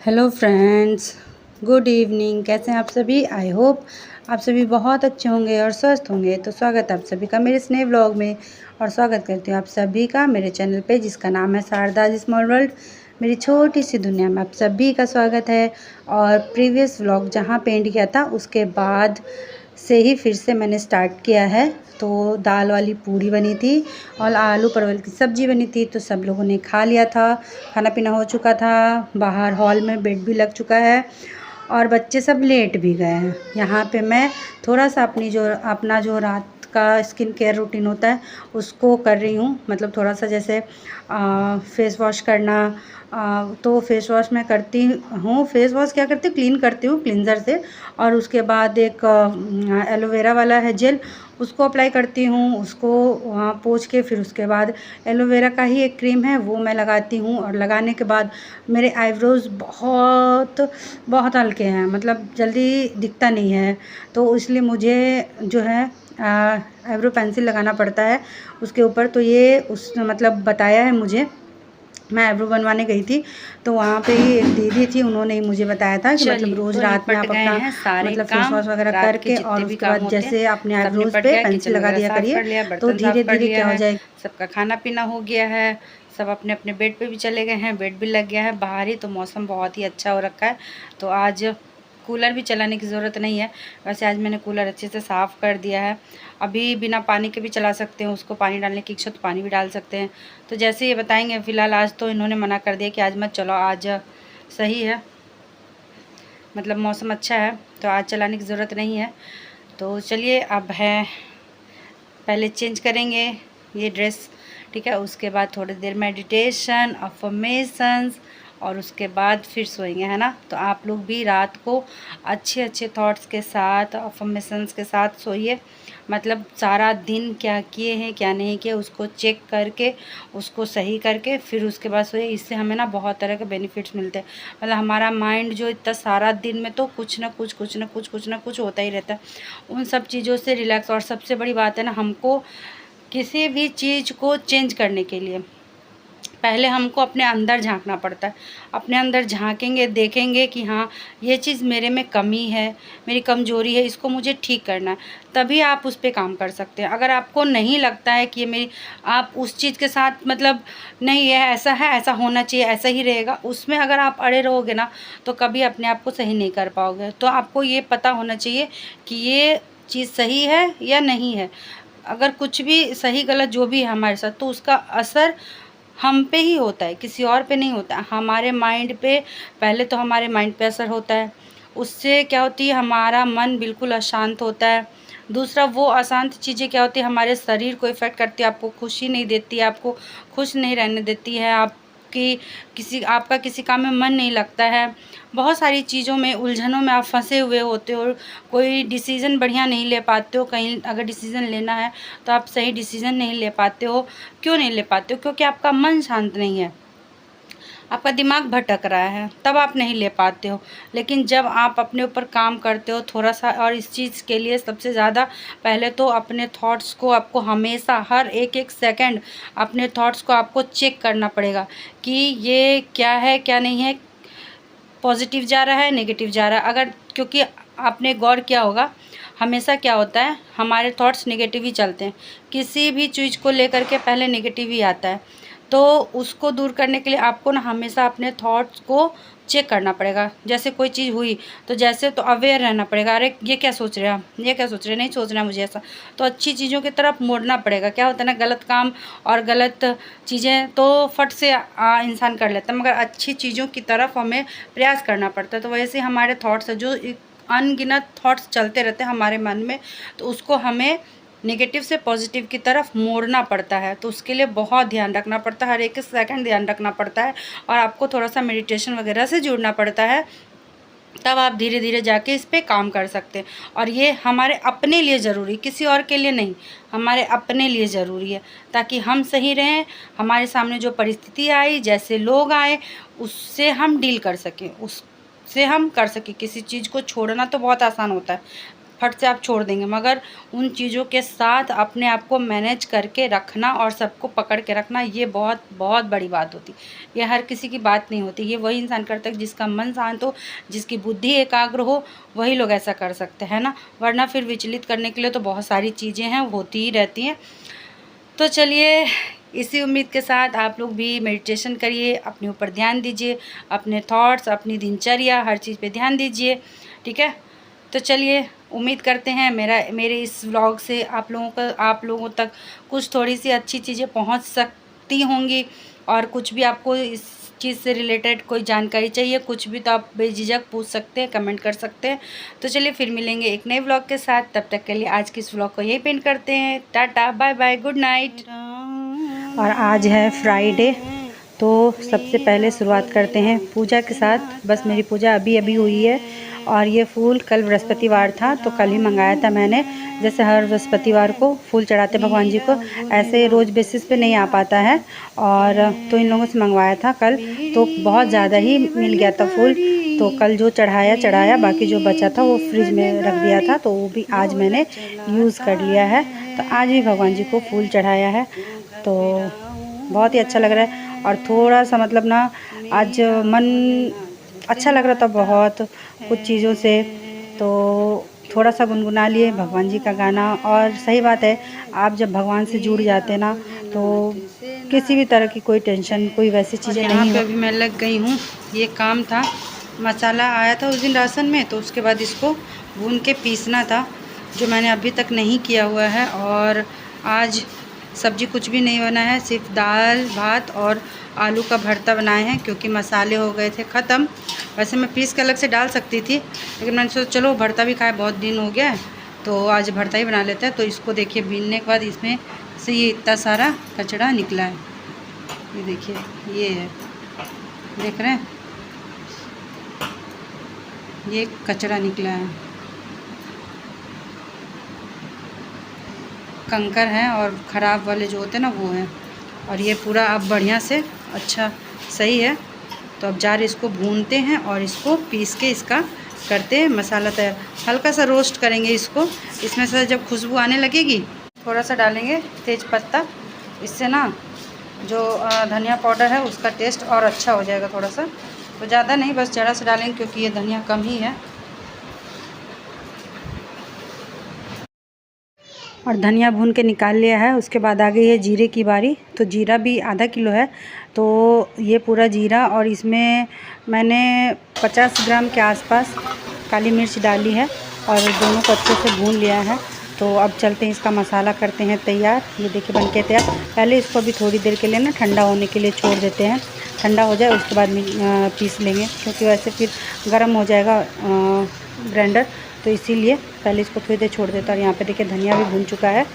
Hello friends, good evening. कैसे हैं आप सभी? आई होप आप सभी बहुत अच्छे होंगे और स्वस्थ होंगे। तो स्वागत है आप सभी का मेरे स्नेह व्लॉग में और स्वागत करती हूँ आप सभी का मेरे चैनल पे जिसका नाम है शारदाज स्मॉल वर्ल्ड। मेरी छोटी सी दुनिया में आप सभी का स्वागत है। और प्रीवियस व्लॉग जहाँ पे एंड किया था उसके बाद से ही फिर से मैंने स्टार्ट किया है। तो दाल वाली पूड़ी बनी थी और आलू परवल की सब्ज़ी बनी थी, तो सब लोगों ने खा लिया था। खाना पीना हो चुका था, बाहर हॉल में बेड भी लग चुका है और बच्चे सब लेट भी गए हैं। यहाँ पे मैं थोड़ा सा अपना जो रात का स्किन केयर रूटीन होता है उसको कर रही हूँ। मतलब थोड़ा सा जैसे फेस वॉश करना, तो फेस वॉश मैं करती हूँ। फेस वॉश क्या करती हूँ, क्लीन करती हूँ क्लिनज़र से, और उसके बाद एक एलोवेरा वाला है जेल, उसको अप्लाई करती हूँ। उसको पोंछ के फिर उसके बाद एलोवेरा का ही एक क्रीम है वो मैं लगाती हूँ। और लगाने के बाद मेरे आईब्रोज़ बहुत बहुत हल्के हैं, मतलब जल्दी दिखता नहीं है, तो इसलिए मुझे जो है आईब्रो पेंसिल लगाना पड़ता है उसके ऊपर। तो ये उस मतलब बताया है मुझे, मैं आईब्रो बनवाने गई थी तो वहाँ पे ही एक दीदी थी, उन्होंने ही मुझे बताया था कि मतलब रोज़ रात में आप अपना मतलब फेस वॉश वगैरह करके और उसके बाद जैसे अपने आईब्रोज़ पे पेंसिल लगा दिया करिए, तो धीरे धीरे क्या हो जाएगा। सबका खाना पीना हो गया है, सब अपने अपने बेड पे भी चले गए हैं, बेड भी लग गया है बाहर ही। तो मौसम बहुत ही अच्छा हो रखा है, तो आज कूलर भी चलाने की ज़रूरत नहीं है। वैसे आज मैंने कूलर अच्छे से साफ़ कर दिया है। अभी बिना पानी के भी चला सकते हैं, उसको पानी डालने की इच्छा तो पानी भी डाल सकते हैं। तो जैसे ये बताएंगे, फ़िलहाल आज तो इन्होंने मना कर दिया कि आज मत चलो, आज सही है, मतलब मौसम अच्छा है तो आज चलाने की ज़रूरत नहीं है। तो चलिए अब है, पहले चेंज करेंगे ये ड्रेस, ठीक है। उसके बाद थोड़ी देर मेडिटेशन, अफर्मेशंस, और उसके बाद फिर सोएंगे, है ना। तो आप लोग भी रात को अच्छे अच्छे थॉट्स के साथ, अफर्मेशंस के साथ सोइए। मतलब सारा दिन क्या किए हैं क्या नहीं किए उसको चेक करके, उसको सही करके फिर उसके बाद सोइए। इससे हमें ना बहुत तरह के बेनिफिट्स मिलते हैं। मतलब हमारा माइंड जो इतना सारा दिन में तो कुछ ना कुछ होता ही रहता है, उन सब चीज़ों से रिलैक्स। और सबसे बड़ी बात है ना, हमको किसी भी चीज़ को चेंज करने के लिए पहले हमको अपने अंदर झांकना पड़ता है। अपने अंदर झांकेंगे, देखेंगे कि हाँ ये चीज़ मेरे में कमी है, मेरी कमज़ोरी है, इसको मुझे ठीक करना है, तभी आप उस पर काम कर सकते हैं। अगर आपको नहीं लगता है कि ये मेरी, आप उस चीज़ के साथ मतलब नहीं है, ऐसा होना चाहिए, ऐसा ही रहेगा, उसमें अगर आप अड़े रहोगे ना तो कभी अपने आप को सही नहीं कर पाओगे। तो आपको ये पता होना चाहिए कि ये चीज़ सही है या नहीं है। अगर कुछ भी सही गलत जो भी है हमारे साथ, तो उसका असर हम पे ही होता है, किसी और पे नहीं होता। हमारे माइंड पे, पहले तो हमारे माइंड पे असर होता है, उससे क्या होती है, हमारा मन बिल्कुल अशांत होता है। दूसरा, वो अशांत चीज़ें क्या होती है, हमारे शरीर को इफ़ेक्ट करती है, आपको खुशी नहीं देती है, आपको खुश नहीं रहने देती है, आपका किसी काम में मन नहीं लगता है। बहुत सारी चीज़ों में, उलझनों में आप फंसे हुए होते हो, कोई डिसीज़न बढ़िया नहीं ले पाते हो। कहीं अगर डिसीज़न लेना है तो आप सही डिसीज़न नहीं ले पाते हो। क्यों नहीं ले पाते हो? क्योंकि आपका मन शांत नहीं है, आपका दिमाग भटक रहा है, तब आप नहीं ले पाते हो। लेकिन जब आप अपने ऊपर काम करते हो थोड़ा सा, और इस चीज़ के लिए सबसे ज़्यादा पहले तो अपने थॉट्स को आपको हमेशा, हर एक एक सेकंड अपने थॉट्स को आपको चेक करना पड़ेगा कि ये क्या है क्या नहीं है, पॉजिटिव जा रहा है नेगेटिव जा रहा है। अगर, क्योंकि आपने गौर किया होगा, हमेशा क्या होता है, हमारे थॉट्स नेगेटिव ही चलते हैं। किसी भी चीज़ को लेकर के पहले नेगेटिव ही आता है। तो उसको दूर करने के लिए आपको ना हमेशा अपने थॉट्स को चेक करना पड़ेगा। जैसे कोई चीज़ हुई तो जैसे तो अवेयर रहना पड़ेगा, अरे ये क्या सोच रहे हैं, ये क्या सोच रहे हैं, नहीं सोचना मुझे ऐसा। तो अच्छी चीज़ों की तरफ मोड़ना पड़ेगा। क्या होता है ना, गलत काम और गलत चीज़ें तो फट से इंसान कर लेता है, मगर अच्छी चीज़ों की तरफ हमें प्रयास करना पड़ता है। तो वैसे हमारे थॉट्स है, जो अनगिनत थॉट्स चलते रहते हैं हमारे मन में, तो उसको हमें नेगेटिव से पॉजिटिव की तरफ मोड़ना पड़ता है। तो उसके लिए बहुत ध्यान रखना पड़ता है, हर एक सेकंड ध्यान रखना पड़ता है, और आपको थोड़ा सा मेडिटेशन वगैरह से जुड़ना पड़ता है, तब आप धीरे धीरे जाके इस पे काम कर सकते हैं। और ये हमारे अपने लिए ज़रूरी, किसी और के लिए नहीं, हमारे अपने लिए ज़रूरी है, ताकि हम सही रहें, हमारे सामने जो परिस्थिति आई, जैसे लोग आए, उससे हम डील कर सकें, उससे हम कर सकें। किसी चीज़ को छोड़ना तो बहुत आसान होता है, फट से आप छोड़ देंगे, मगर उन चीज़ों के साथ अपने आप को मैनेज करके रखना और सबको पकड़ के रखना, ये बहुत बहुत बड़ी बात होती। ये हर किसी की बात नहीं होती। ये वही इंसान करता है जिसका मन शांत हो, जिसकी बुद्धि एकाग्र हो, वही लोग ऐसा कर सकते हैं ना, वरना फिर विचलित करने के लिए तो बहुत सारी चीज़ें हैं, होती ही रहती हैं। तो चलिए, इसी उम्मीद के साथ आप लोग भी मेडिटेशन करिए, अपने ऊपर ध्यान दीजिए, अपने थॉट्स, अपनी दिनचर्या, हर चीज़ पे ध्यान दीजिए, ठीक है। तो चलिए, उम्मीद करते हैं मेरे इस व्लॉग से आप लोगों तक कुछ थोड़ी सी अच्छी चीज़ें पहुंच सकती होंगी। और कुछ भी आपको इस चीज़ से रिलेटेड कोई जानकारी चाहिए, कुछ भी, तो आप बेझिझक पूछ सकते हैं, कमेंट कर सकते हैं। तो चलिए, फिर मिलेंगे एक नए व्लॉग के साथ। तब तक के लिए आज की इस व्लॉग को यही पेंड करते हैं। Tata, bye bye, good night. और आज है फ्राइडे, तो सबसे पहले शुरुआत करते हैं पूजा के साथ। बस मेरी पूजा अभी अभी हुई है। और ये फूल कल बृहस्पतिवार था, तो कल ही मंगाया था मैंने। जैसे हर बृहस्पतिवार को फूल चढ़ाते भगवान जी को, ऐसे रोज़ बेसिस पे नहीं आ पाता है। और तो इन लोगों से मंगवाया था कल, तो बहुत ज़्यादा ही मिल गया था फूल। तो कल जो चढ़ाया, बाकी जो बचा था वो फ्रिज में रख दिया था, तो वो भी आज मैंने यूज़ कर लिया है। तो आज भी भगवान जी को फूल चढ़ाया है, तो बहुत ही अच्छा लग रहा है। और थोड़ा सा मतलब ना, आज मन अच्छा लग रहा था बहुत कुछ चीज़ों से, तो थोड़ा सा गुनगुना लिए भगवान जी का गाना। और सही बात है, आप जब भगवान से जुड़ जाते हैं ना, तो किसी भी तरह की कोई टेंशन, कोई वैसी चीज़ें नहीं पे अभी मैं लग गई हूँ। ये काम था, मसाला आया था उस दिन राशन में, तो उसके बाद इसको भून के पीसना था, जो मैंने अभी तक नहीं किया हुआ है। और आज सब्जी कुछ भी नहीं बना है, सिर्फ दाल भात और आलू का भरता बनाए हैं, क्योंकि मसाले हो गए थे ख़त्म। वैसे मैं पीस के अलग से डाल सकती थी, लेकिन मैंने सोचा चलो भरता भी खाए, बहुत दिन हो गया है, तो आज भरता ही बना लेते हैं। तो इसको देखिए, बीनने के बाद इसमें से ये इतना सारा कचरा निकला है। ये देखिए, ये है, देख रहे हैं, ये कचरा निकला है, कंकर हैं और ख़राब वाले जो होते हैं ना, वो हैं। और ये पूरा अब बढ़िया से अच्छा सही है। तो अब जार इसको भूनते हैं और इसको पीस के इसका करते हैं मसाला तैयार। हल्का सा रोस्ट करेंगे इसको। इसमें से जब खुशबू आने लगेगी, थोड़ा सा डालेंगे तेज पत्ता, इससे ना जो धनिया पाउडर है उसका टेस्ट और अच्छा हो जाएगा थोड़ा सा। तो ज़्यादा नहीं, बस ज़रा सा डालेंगे, क्योंकि ये धनिया कम ही है। और धनिया भून के निकाल लिया है। उसके बाद आ गई है जीरे की बारी। तो जीरा भी आधा किलो है, तो ये पूरा जीरा, और इसमें मैंने 50 ग्राम के आसपास काली मिर्च डाली है और दोनों को अच्छे से भून लिया है। तो अब चलते हैं, इसका मसाला करते हैं तैयार। ये देखिए बन के तैयार। पहले इसको अभी थोड़ी देर के लिए ना ठंडा होने के लिए छोड़ देते हैं, ठंडा हो जाए उसके बाद पीस लेंगे, क्योंकि वैसे फिर गर्म हो जाएगा ग्राइंडर, तो इसीलिए पहले इसको थोड़ी देर छोड़ देता। और यहाँ पे देखिए धनिया भी भून चुका है,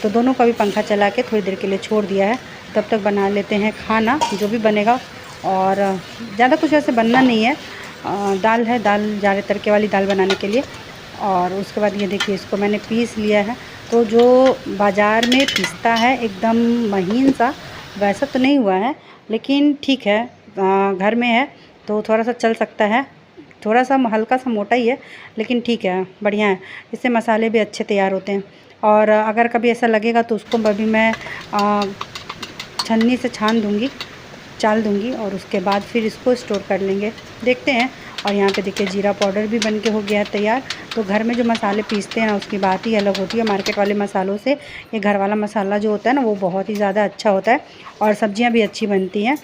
तो दोनों का भी पंखा चला के थोड़ी देर के लिए छोड़ दिया है। तब तक बना लेते हैं खाना जो भी बनेगा। और ज़्यादा कुछ वैसे बनना नहीं है, दाल है, दाल जारे तड़के वाली दाल बनाने के लिए। और उसके बाद ये देखिए, इसको मैंने पीस लिया है। तो जो बाज़ार में पीसता है एकदम महीन सा, वैसा तो नहीं हुआ है, लेकिन ठीक है, घर में है तो थोड़ा सा चल सकता है। थोड़ा सा हल्का सा मोटा ही है, लेकिन ठीक है, बढ़िया है। इससे मसाले भी अच्छे तैयार होते हैं। और अगर कभी ऐसा लगेगा तो उसको अभी मैं छन्नी से चाल दूँगी और उसके बाद फिर इसको स्टोर कर लेंगे, देखते हैं। और यहाँ पे देखिए जीरा पाउडर भी बन के हो गया है तैयार। तो घर में जो मसाले पीसते हैं ना, उसकी बात ही अलग होती है मार्केट वाले मसालों से। ये घर वाला मसाला जो होता है ना, वो बहुत ही ज़्यादा अच्छा होता है, और सब्जियाँ भी अच्छी बनती हैं,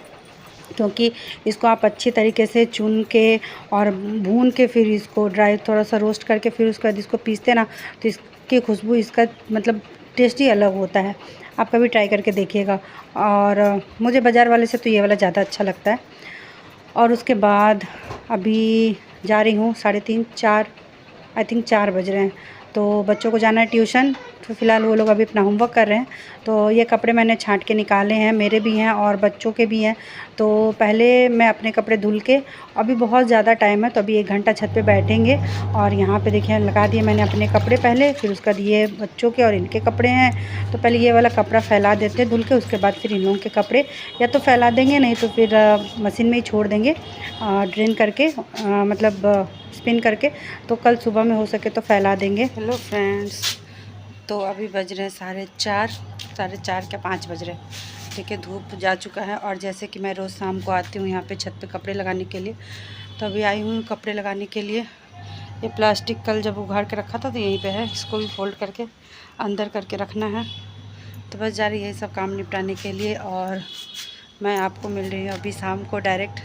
क्योंकि इसको आप अच्छी तरीके से चुन के और भून के फिर इसको ड्राई थोड़ा सा रोस्ट करके फिर उसके बाद इसको पीसते ना, तो इसकी खुशबू, इसका मतलब टेस्ट ही अलग होता है। आप कभी ट्राई करके देखिएगा। और मुझे बाज़ार वाले से तो ये वाला ज़्यादा अच्छा लगता है। और उसके बाद अभी जा रही हूँ 3:30 4, आई थिंक 4 बज रहे हैं। तो बच्चों को जाना है ट्यूशन, तो फ़िलहाल वो लोग अभी अपना होमवर्क कर रहे हैं। तो ये कपड़े मैंने छांट के निकाले हैं, मेरे भी हैं और बच्चों के भी हैं। तो पहले मैं अपने कपड़े धुल के, अभी बहुत ज़्यादा टाइम है तो अभी 1 घंटा छत पे बैठेंगे। और यहाँ पे देखिए लगा दिए मैंने अपने कपड़े पहले, फिर उसके बाद ये बच्चों के और इनके कपड़े हैं। तो पहले ये वाला कपड़ा फैला देते हैं धुल के, उसके बाद फिर इन लोगों के कपड़े या तो फैला देंगे, नहीं तो फिर मशीन में ही छोड़ देंगे ड्रेन करके, मतलब स्पिन करके, तो कल सुबह में हो सके तो फैला देंगे। हेलो फ्रेंड्स, तो अभी बज रहे हैं 4:30 क्या 5 बज रहे हैं। ठीक है, धूप जा चुका है और जैसे कि मैं रोज़ शाम को आती हूँ यहाँ पे छत पे कपड़े लगाने के लिए, तो अभी आई हूँ कपड़े लगाने के लिए। ये प्लास्टिक कल जब उघाड़ के रखा था तो यहीं पे है, इसको भी फोल्ड करके अंदर करके रखना है। तो बस जा रही है सब काम निपटाने के लिए और मैं आपको मिल रही हूँ अभी शाम को डायरेक्ट।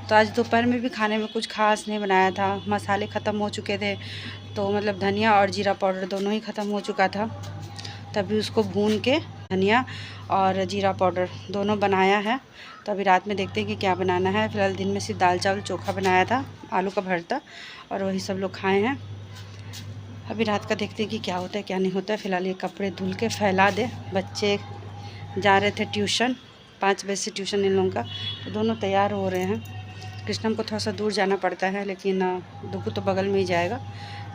तो आज दोपहर में भी खाने में कुछ खास नहीं बनाया था, मसाले ख़त्म हो चुके थे, तो मतलब धनिया और जीरा पाउडर दोनों ही ख़त्म हो चुका था। तभी उसको भून के धनिया और जीरा पाउडर दोनों बनाया है। तो अभी रात में देखते हैं कि क्या बनाना है। फ़िलहाल दिन में सिर्फ दाल चावल चोखा बनाया था, आलू का भरता, और वही सब लोग खाए हैं। अभी रात का देखते हैं कि क्या होता है क्या नहीं होता है। फ़िलहाल ये कपड़े धुल के फैला दे। बच्चे जा रहे थे ट्यूशन, 5 बजे से ट्यूशन इन लोगों का, तो दोनों तैयार हो रहे हैं। कृष्णम को थोड़ा सा दूर जाना पड़ता है, लेकिन दुगु तो बगल में ही जाएगा,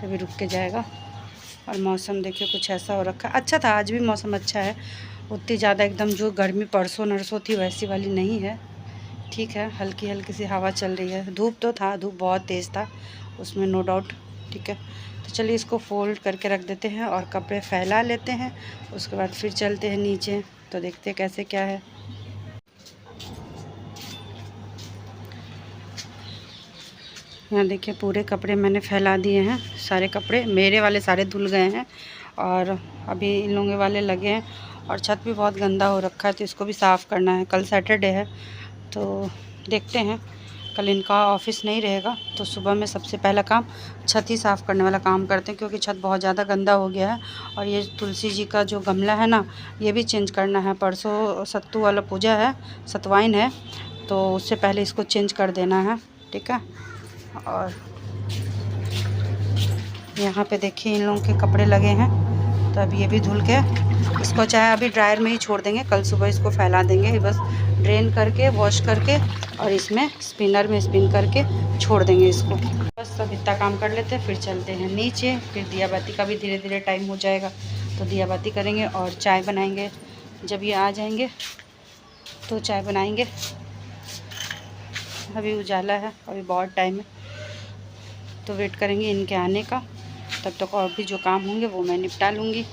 तभी रुक के जाएगा। और मौसम देखिए कुछ ऐसा हो रखा है। अच्छा था, आज भी मौसम अच्छा है, उतनी ज़्यादा एकदम जो गर्मी परसों नरसों थी वैसी वाली नहीं है। ठीक है, हल्की हल्की सी हवा चल रही है। धूप तो था, धूप बहुत तेज़ था उसमें, नो डाउट। ठीक है, तो चलिए इसको फोल्ड करके रख देते हैं और कपड़े फैला लेते हैं। उसके बाद फिर चलते हैं नीचे, तो देखते हैं कैसे क्या है। यहाँ देखिए पूरे कपड़े मैंने फैला दिए हैं, सारे कपड़े मेरे वाले सारे धुल गए हैं और अभी इन लोगों वाले लगे हैं। और छत भी बहुत गंदा हो रखा है, तो इसको भी साफ़ करना है। कल सैटरडे है, तो देखते हैं। कल इनका ऑफिस नहीं रहेगा, तो सुबह में सबसे पहला काम छत ही साफ़ करने वाला काम करते हैं, क्योंकि छत बहुत ज़्यादा गंदा हो गया है। और ये तुलसी जी का जो गमला है ना, ये भी चेंज करना है। परसों सत्तू वाला पूजा है, सतवाइन है, तो उससे पहले इसको चेंज कर देना है। ठीक है, और यहाँ पे देखिए इन लोगों के कपड़े लगे हैं, तो अभी ये भी धुल के इसको चाहे अभी ड्रायर में ही छोड़ देंगे, कल सुबह इसको फैला देंगे। बस ड्रेन करके वॉश करके और इसमें स्पिनर में स्पिन करके छोड़ देंगे इसको। बस सब इतना काम कर लेते हैं, फिर चलते हैं नीचे। फिर दिया बाती का भी धीरे धीरे टाइम हो जाएगा, तो दिया बाती करेंगे और चाय बनाएंगे। जब ये आ जाएंगे तो चाय बनाएंगे। अभी उजाला है, अभी बहुत टाइम है, तो वेट करेंगे इनके आने का। तब तक और भी जो काम होंगे वो मैं निपटा लूँगी।